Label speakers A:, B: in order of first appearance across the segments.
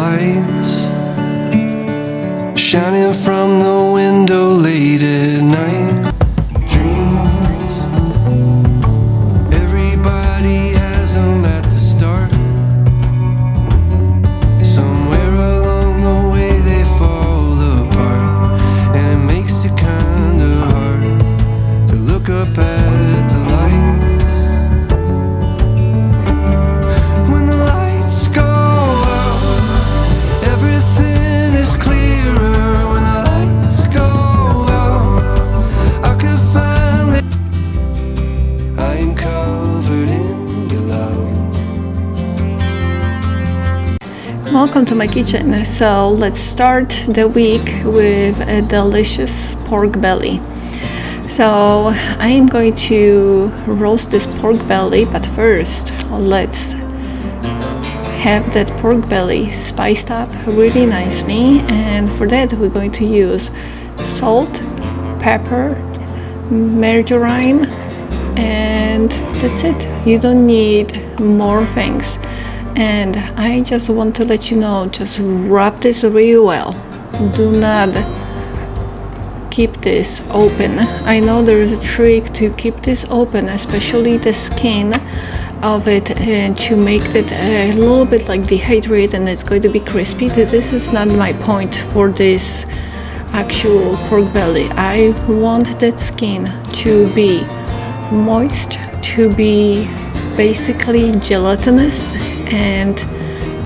A: lights shining from the window late at night. Dreams, everybody has them at the start. Somewhere along the way they fall apart, and it makes it kinda hard to look up at the lights. When the lights go out, everything is clearer. When the lights go out, I can finally, I am covered in your love.
B: Welcome to my kitchen. So let's start the week with a delicious pork belly. So I am going to roast this pork belly, but first let's have that pork belly spiced up really nicely, and for that we're going to use salt, pepper, marjoram, and that's it. You don't need more things. And I just want to let you know, just rub this really well. Do not keep this open. I know there is a trick to keep this open, especially the skin of it, and to make it a little bit like dehydrated and it's going to be crispy. This is not my point for this actual pork belly. I want that skin to be moist, to be basically gelatinous and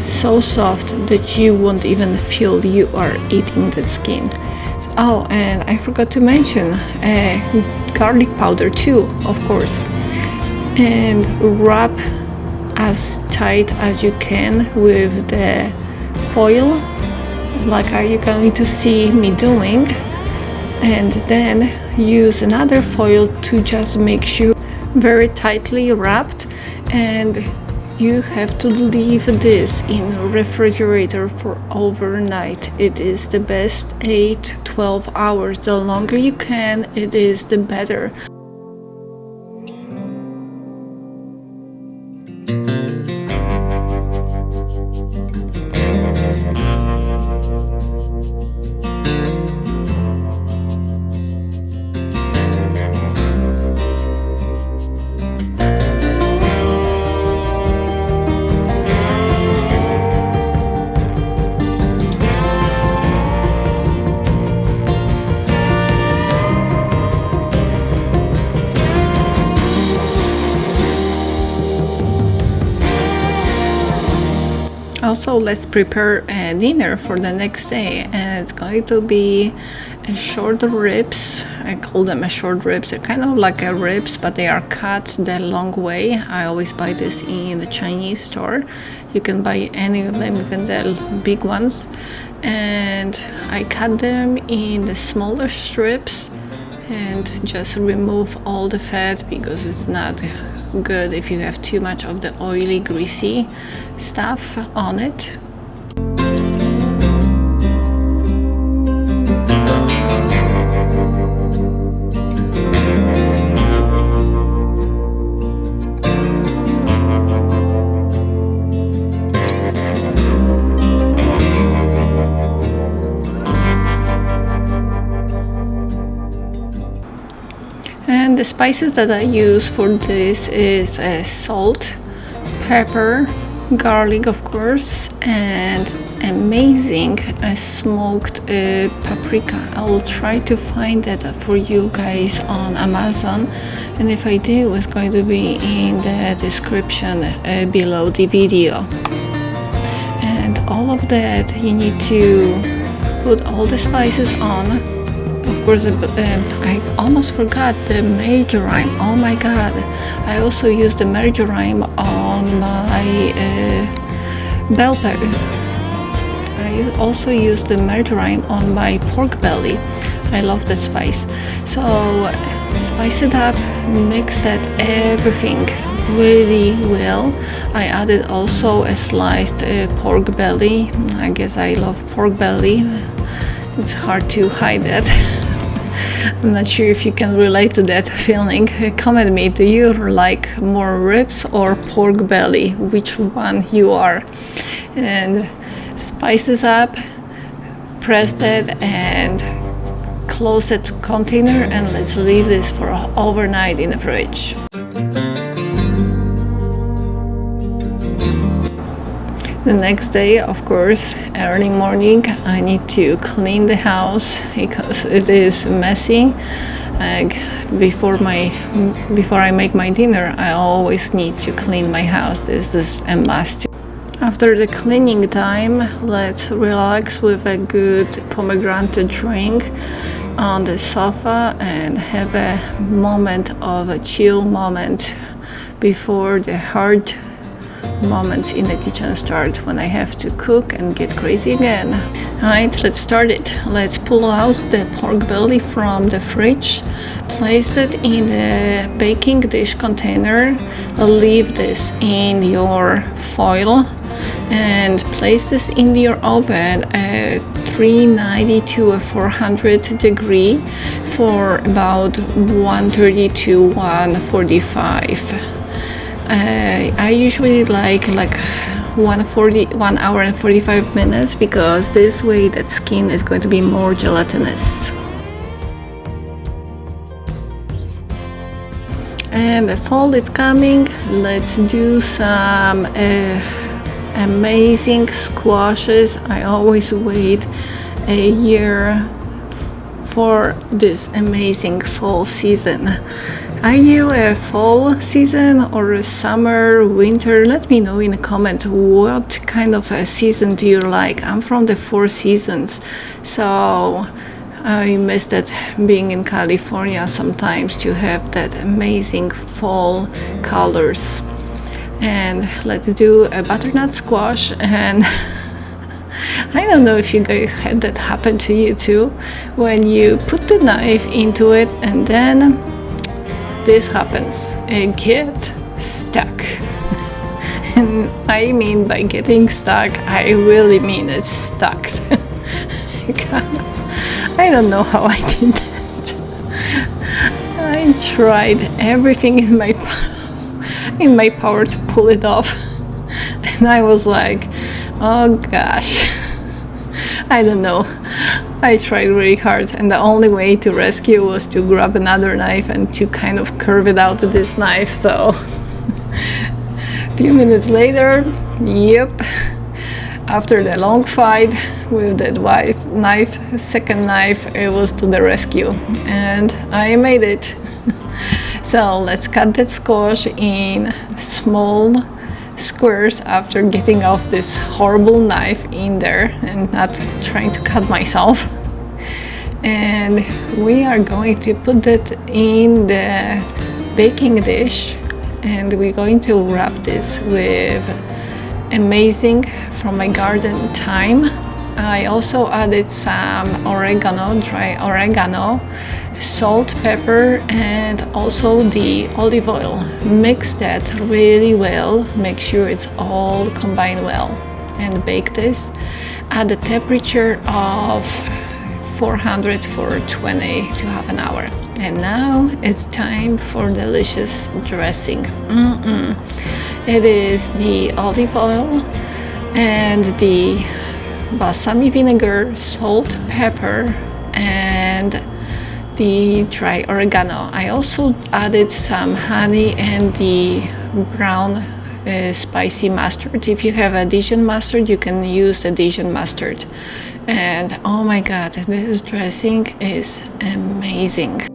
B: so soft that you won't even feel you are eating the skin. Oh, and I forgot to mention garlic powder too, of course. And rub as tight as you can with the foil, like are you going to see me doing, and then use another foil to just make sure very tightly wrapped. And you have to leave this in refrigerator for overnight. It is the best 8-12 hours. The longer you can, it is the better. Also, let's prepare a dinner for the next day, and it's going to be a short ribs. I call them a short ribs. They're kind of like a ribs, but they are cut the long way. I always buy this in the Chinese store. You can buy any of them, even the big ones. And I cut them in the smaller strips and just remove all the fat, because it's not good if you have too much of the oily, greasy stuff on it. And the spices that I use for this is salt, pepper, garlic of course, and amazing smoked paprika. I will try to find that for you guys on Amazon, and if I do, it's going to be in the description below the video. And all of that, you need to put all the spices on. Of course, I almost forgot the marjoram. Oh my god, I also use the marjoram on my bell pepper. I also use the marjoram on my pork belly. I love that spice. So spice it up, mix that everything really well. I added also a sliced pork belly. I guess I love pork belly. It's hard to hide that. I'm not sure if you can relate to that feeling. Comment me, do you like more ribs or pork belly? Which one you are? And spices up, press that and close that container, and let's leave this for overnight in the fridge. The next day, of course, early morning, I need to clean the house because it is messy. Before I make my dinner, I always need to clean my house. This is a must. After the cleaning time, let's relax with a good pomegranate drink on the sofa and have a moment of a chill moment before the hard moments in the kitchen start, when I have to cook and get crazy again. Alright, let's start it. Let's pull out the pork belly from the fridge, place it in the baking dish container, leave this in your foil, and place this in your oven at 390 to 400 degree for about 130 to 145. I usually like 1 hour and 45 minutes, because this way that skin is going to be more gelatinous. And the fall is coming. Let's do some amazing squashes. I always wait a year for this amazing fall season. Are you a fall season or a summer, winter? Let me know in a comment what kind of a season do you like. I'm from the 4 seasons, so I miss that being in California sometimes to have that amazing fall colors. And let's do a butternut squash. And I don't know if you guys had that happen to you too, when you put the knife into it and then this happens, it gets stuck. And I mean by getting stuck, I really mean it's stuck. I don't know how I did that. I tried everything in my power to pull it off, and I was like, oh gosh, I don't know. I tried really hard, and the only way to rescue was to grab another knife and to kind of curve it out to this knife. So a few minutes later, yep, after the long fight with that second knife, it was to the rescue, and I made it. So let's cut that squash in small squares after getting off this horrible knife in there and not trying to cut myself. And we are going to put that in the baking dish, and we're going to wrap this with amazing from my garden thyme. I also added some oregano, dry oregano, salt, pepper, and also the olive oil. Mix that really well, make sure it's all combined well, and bake this at the temperature of 400 for 20 to half an hour. And now it's time for delicious dressing. It is the olive oil and the balsamic vinegar, salt, pepper, and the dry oregano. I also added some honey and the brown spicy mustard. If you have a Dijon mustard, you can use the Dijon mustard. And oh my god, this dressing is amazing.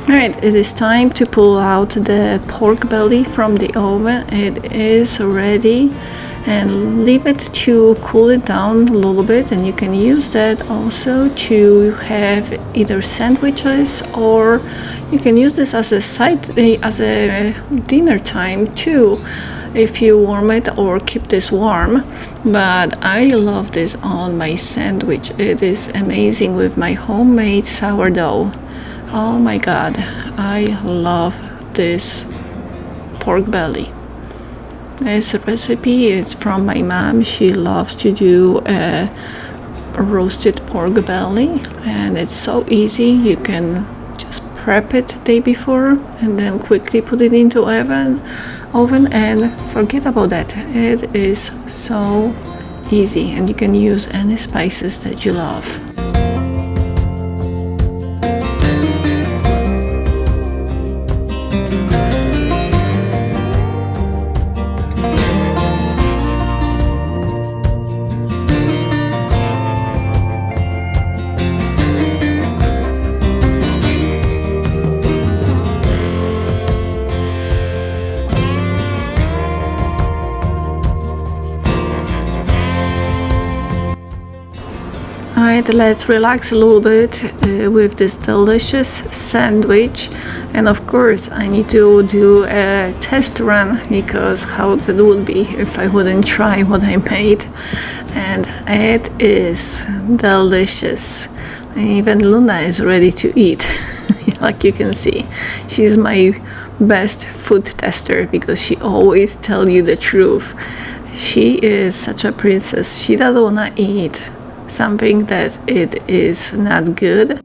B: Alright, it is time to pull out the pork belly from the oven. It is ready, and leave it to cool it down a little bit, and you can use that also to have either sandwiches, or you can use this as a dinner time too, if you warm it or keep this warm. But I love this on my sandwich. It is amazing with my homemade sourdough. Oh my god, I love this pork belly. This recipe is from my mom. She loves to do roasted pork belly, and it's so easy. You can just prep it the day before and then quickly put it into oven and forget about that. It is so easy, and you can use any spices that you love. Alright, let's relax a little bit with this delicious sandwich, and of course I need to do a test run, because how that would be if I wouldn't try what I made, and it is delicious. Even Luna is ready to eat. Like you can see, she's my best food tester because she always tells you the truth. She is such a princess. She doesn't want to eat something that it is not good.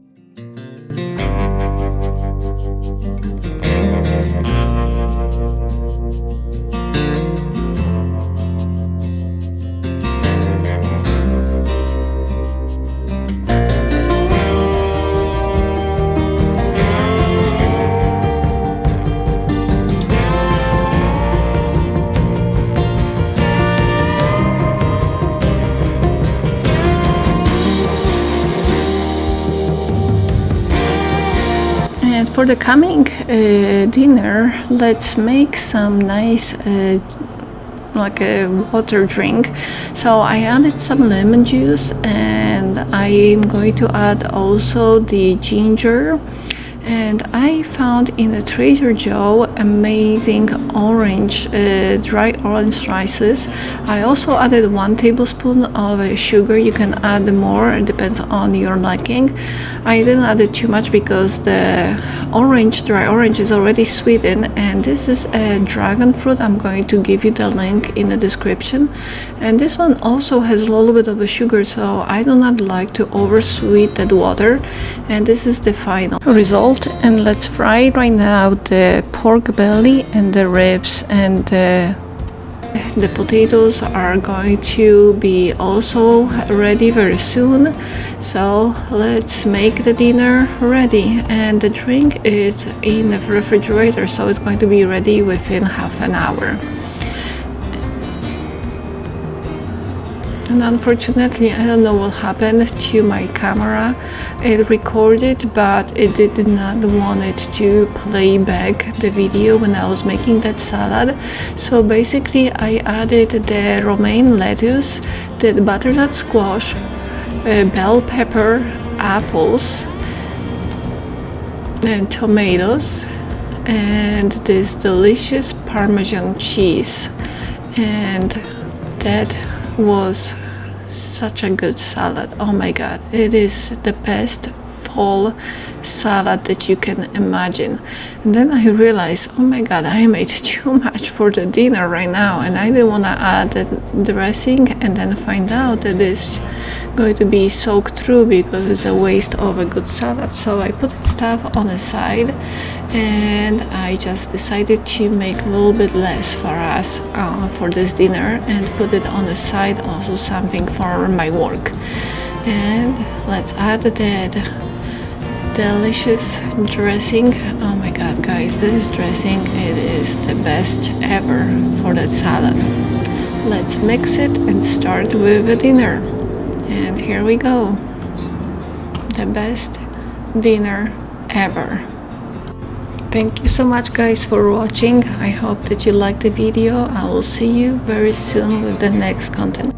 B: And for the coming dinner, let's make some nice like a water drink. So I added some lemon juice, and I'm going to add also the ginger. And I found in a Trader Joe amazing orange, dry orange slices. I also added 1 tablespoon of sugar. You can add more, it depends on your liking. I didn't add it too much because the dry orange is already sweetened, and this is a dragon fruit. I'm going to give you the link in the description. And this one also has a little bit of a sugar, so I do not like to oversweet that water. And this is the final result. And let's fry right now the pork belly and the ribs, and the potatoes are going to be also ready very soon. So let's make the dinner ready, and the drink is in the refrigerator, so it's going to be ready within half an hour. And unfortunately, I don't know what happened to my camera. It recorded, but it did not want it to play back the video when I was making that salad. So basically, I added the romaine lettuce, the butternut squash, bell pepper, apples, and tomatoes, and this delicious Parmesan cheese. And that was such a good salad. Oh my god, it is the best fall salad that you can imagine. And then I realized, oh my god, I made too much for the dinner right now, and I didn't want to add the dressing and then find out that it's going to be soaked through, because it's a waste of a good salad. So I put stuff on the side, and I just decided to make a little bit less for us for this dinner, and put it on the side, also something for my work. And let's add the delicious dressing. Oh my god, guys, this dressing, it is the best ever for that salad. Let's mix it and start with the dinner. And here we go, the best dinner ever. Thank you so much, guys, for watching. I hope that you liked the video. I will see you very soon with the next content.